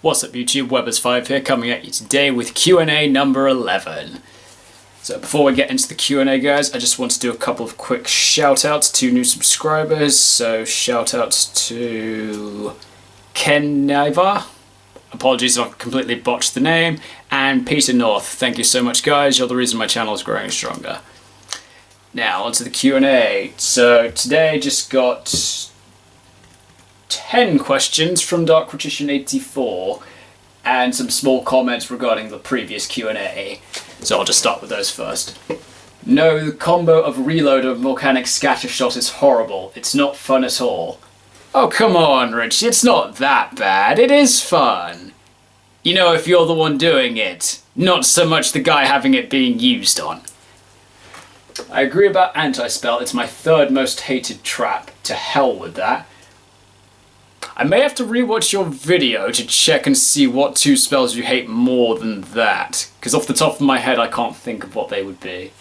What's up YouTube, Webberz05 here, coming at you today with Q&A number 11. So before we get into the Q&A guys, I just want to do a couple of quick shout outs to new subscribers. So shout outs to Ken Naiva, apologies if I've completely botched the name, and Peter North. Thank you so much guys, you're the reason my channel is growing stronger. Now onto the Q&A. So today I just got 10 questions from DarkRetition84 and some small comments regarding the previous Q&A. So I'll just start with those first. No, the combo of reload and volcanic scattershot is horrible. It's not fun at all. Oh come on Rich, it's not that bad. It is fun. You know, if you're the one doing it, not so much the guy having it being used on. I agree about anti-spell, it's my third most hated trap. To hell with that. I may have to rewatch your video to check and see what two spells you hate more than that, because off the top of my head I can't think of what they would be.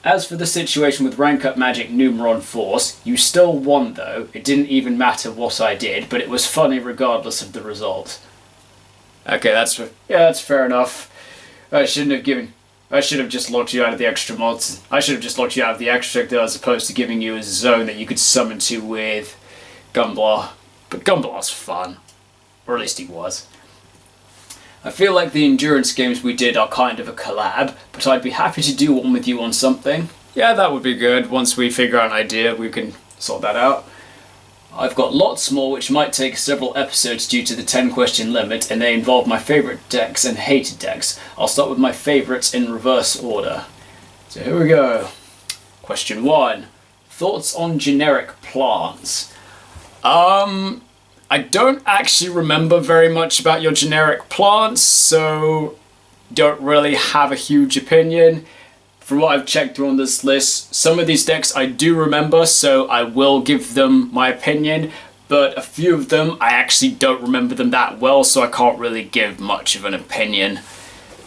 As for the situation with rank up magic Numeron Force, you still won though. It didn't even matter what I did, but it was funny regardless of the result. Okay, that's fair enough. I should have just locked you out of the extra mods. I should have just locked you out of the extract as opposed to giving you a zone that you could summon to with Gunblar. But Gunblar's fun. Or at least he was. I feel like the endurance games we did are kind of a collab, but I'd be happy to do one with you on something. Yeah, that would be good. Once we figure out an idea, we can sort that out. I've got lots more which might take several episodes due to the 10 question limit, and they involve my favourite decks and hated decks. I'll start with my favourites in reverse order. So here we go. Question 1. Thoughts on generic plants? I don't actually remember very much about your generic plants, so don't really have a huge opinion. From what I've checked through on this list, some of these decks I do remember, so I will give them my opinion, but a few of them I actually don't remember them that well, so I can't really give much of an opinion.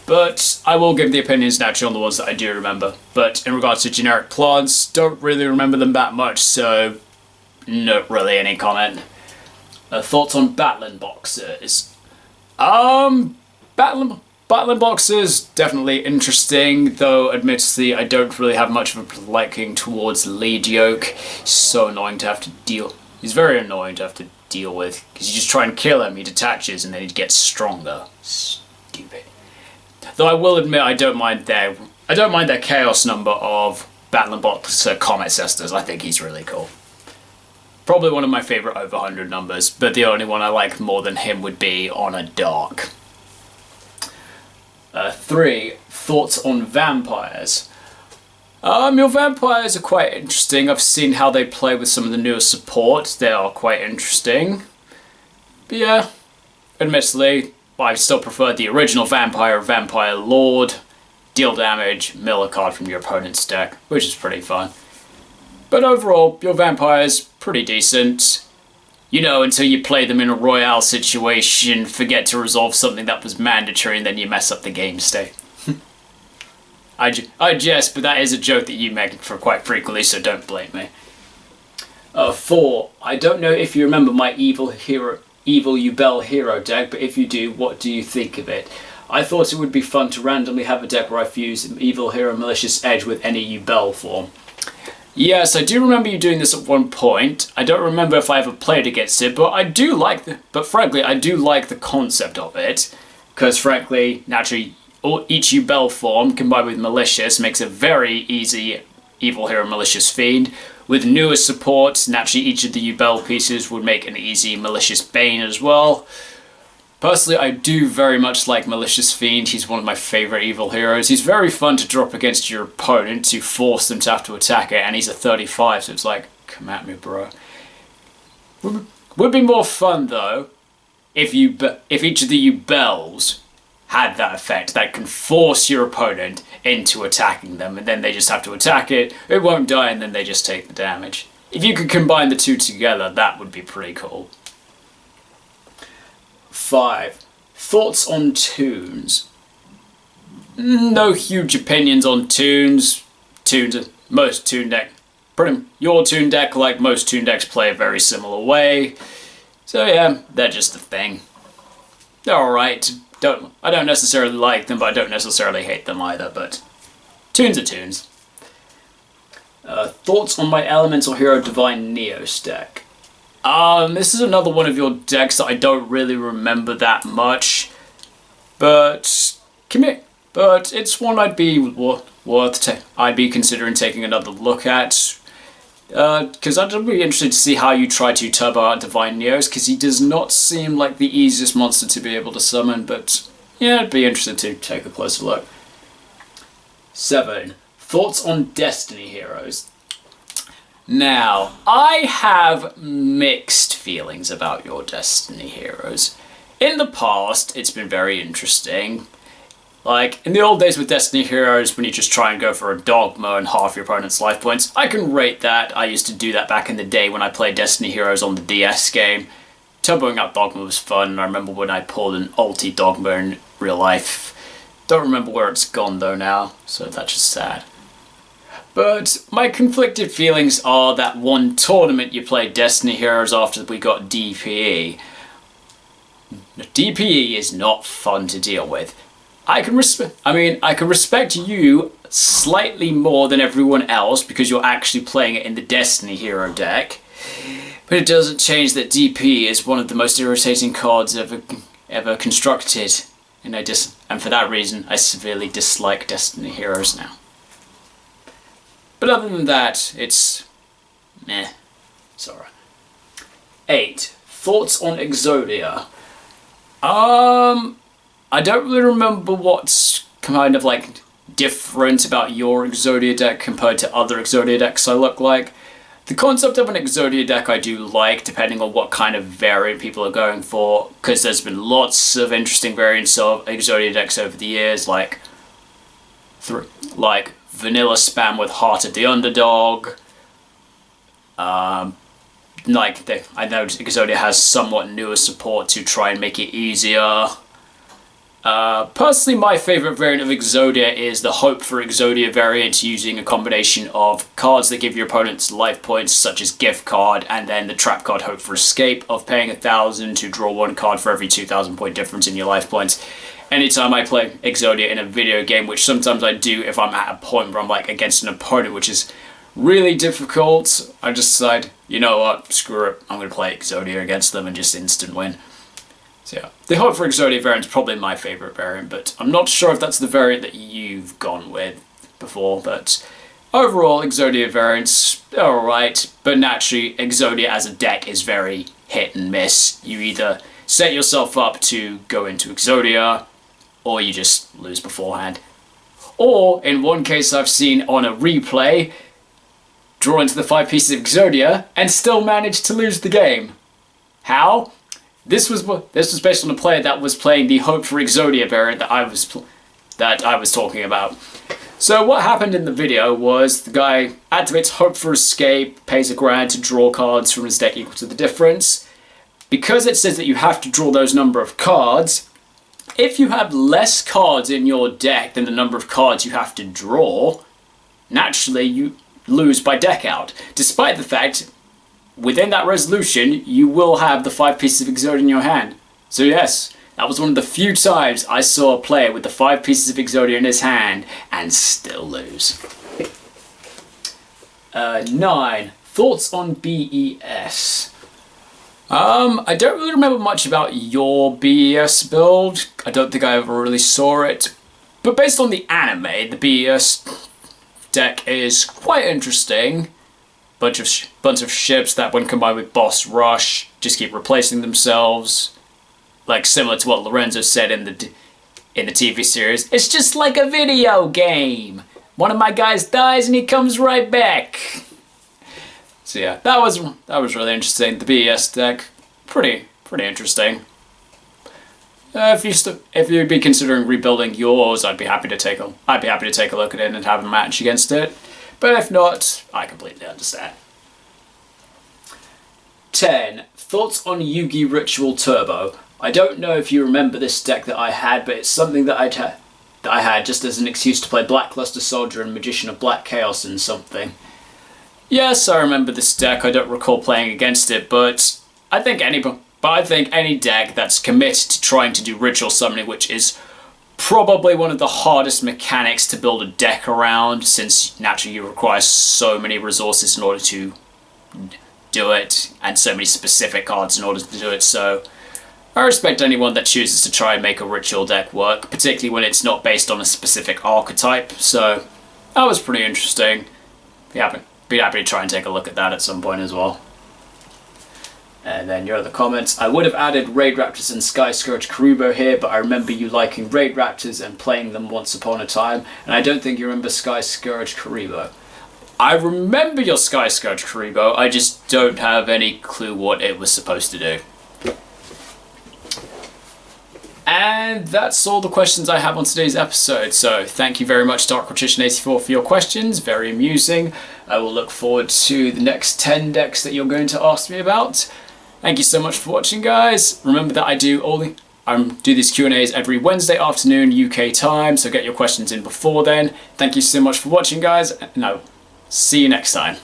But I will give the opinions naturally on the ones that I do remember. But in regards to generic plants, don't really remember them that much, so not really any comment. Thoughts on battling boxes? Battling boxes, definitely interesting, though admittedly I don't really have much of a liking towards lead yoke. So annoying to have to deal. He's very annoying to have to deal with, because you just try and kill him, he detaches and then he gets stronger. Stupid. Though I will admit I don't mind their chaos number of battling boxer Comet Cesters. I think he's really cool. Probably one of my favourite over 100 numbers, but the only one I like more than him would be on a dark. 3. Thoughts on vampires? Your vampires are quite interesting. I've seen how they play with some of the newer support. They are quite interesting. But yeah, admittedly, I still prefer the original Vampire Lord. Deal damage, mill a card from your opponent's deck, which is pretty fun. But overall, your vampires, pretty decent. You know, until you play them in a royale situation, forget to resolve something that was mandatory, and then you mess up the game state. I jest, but that is a joke that you make for quite frequently, so don't blame me. 4. I don't know if you remember my Evil Yubel hero deck, but if you do, what do you think of it? I thought it would be fun to randomly have a deck where I fuse Evil Hero Malicious Edge with any Yubel form. Yes, I do remember you doing this at one point. I don't remember if I ever played against it, but frankly, I do like the concept of it. Because frankly, naturally, each Yubel form combined with Malicious makes a very easy Evil Hero Malicious Fiend. With newer support, naturally each of the Yubel pieces would make an easy Malicious Bane as well. Personally, I do very much like Malicious Fiend. He's one of my favourite evil heroes. He's very fun to drop against your opponent to force them to have to attack it, and he's a 35, so it's like, come at me, bro. Would be more fun, though, if each of the Yubels had that effect that can force your opponent into attacking them, and then they just have to attack it, it won't die, and then they just take the damage. If you could combine the two together, that would be pretty cool. 5. Thoughts on tunes? No huge opinions on tunes. Most tune deck Your Toon deck, like most Toon decks, play a very similar way. So yeah, they're just a thing. they're alright. I don't necessarily like them, but I don't necessarily hate them either, but tunes are tunes. Thoughts on my Elemental Hero Divine Neos deck? This is another one of your decks that I don't really remember that much, but it's one I'd be I'd be considering taking another look at, because I'd be interested to see how you try to turbo out Divine Neos, because he does not seem like the easiest monster to be able to summon, but yeah, I'd be interested to take a closer look. 7. Thoughts on Destiny Heroes. Now, I have mixed feelings about your Destiny Heroes. In the past, it's been very interesting. Like, in the old days with Destiny Heroes, when you just try and go for a Dogma and half your opponent's life points, I can rate that. I used to do that back in the day when I played Destiny Heroes on the DS game. Turboing out Dogma was fun, and I remember when I pulled an ulti Dogma in real life. Don't remember where it's gone though now, so that's just sad. But my conflicted feelings are that one tournament you played Destiny Heroes after we got DPE. DPE is not fun to deal with. I can respect you slightly more than everyone else because you're actually playing it in the Destiny Hero deck. But it doesn't change that DP is one of the most irritating cards ever constructed. And for that reason, I severely dislike Destiny Heroes now. But other than that, it's meh. Sorry. 8. Thoughts on Exodia. I don't really remember what's kind of like different about your Exodia deck compared to other Exodia decks I look like. The concept of an Exodia deck I do like, depending on what kind of variant people are going for, because there's been lots of interesting variants of Exodia decks over the years, like vanilla spam with Heart of the Underdog. I know Exodia has somewhat newer support to try and make it easier. Personally, my favourite variant of Exodia is the Hope for Exodia variant, using a combination of cards that give your opponents life points, such as Gift Card, and then the trap card Hope for Escape, of paying 1,000 to draw one card for every 2,000 point difference in your life points. Anytime I play Exodia in a video game, which sometimes I do if I'm at a point where I'm like against an opponent, which is really difficult, I just decide, you know what, screw it, I'm going to play Exodia against them and just instant win. So yeah, the Hope for Exodia variant is probably my favourite variant, but I'm not sure if that's the variant that you've gone with before, but overall, Exodia variants are alright, but naturally, Exodia as a deck is very hit and miss. You either set yourself up to go into Exodia, or you just lose beforehand. Or, in one case I've seen on a replay, draw into the 5 pieces of Exodia, and still manage to lose the game. How? This was based on a player that was playing the Hope for Exodia variant that I was talking about. So what happened in the video was the guy activates Hope for Escape, pays $1,000 to draw cards from his deck equal to the difference. Because it says that you have to draw those number of cards, if you have less cards in your deck than the number of cards you have to draw, naturally you lose by deck out, despite the fact within that resolution, you will have the 5 pieces of Exodia in your hand. So yes, that was one of the few times I saw a player with the 5 pieces of Exodia in his hand and still lose. 9. Thoughts on BES. I don't really remember much about your BES build. I don't think I ever really saw it. But based on the anime, the BES deck is quite interesting. Bunch of ships that, when combined with Boss Rush, just keep replacing themselves, like similar to what Lorenzo said in the TV series. It's just like a video game. One of my guys dies and he comes right back. So yeah, that was really interesting. The BES deck, pretty interesting. If you'd be considering rebuilding yours, I'd be happy to take a look at it and have a match against it. But if not, I completely understand. 10. Thoughts on Yugi Ritual Turbo. I don't know if you remember this deck that I had, but it's something that I had just as an excuse to play Blackluster Soldier and Magician of Black Chaos and something. Yes, I remember this deck. I don't recall playing against it, but I think But I think any deck that's committed to trying to do ritual summoning, which is probably one of the hardest mechanics to build a deck around, since naturally you require so many resources in order to do it, and so many specific cards in order to do it. So I respect anyone that chooses to try and make a ritual deck work, particularly when it's not based on a specific archetype. So that was pretty interesting. Be happy to try and take a look at that at some point as well. And then your other comments. I would have added Raid Raptors and Sky Scourge Karibo here, but I remember you liking Raid Raptors and playing them once upon a time, and I don't think you remember Sky Scourge Karibo. I remember your Sky Scourge Karibo, I just don't have any clue what it was supposed to do. And that's all the questions I have on today's episode. So thank you very much, DarkRotation84, for your questions. Very amusing. I will look forward to the next 10 decks that you're going to ask me about. Thank you so much for watching, guys. Remember that I do these Q&As every Wednesday afternoon UK time, so get your questions in before then. Thank you so much for watching, guys, and I'll see you next time.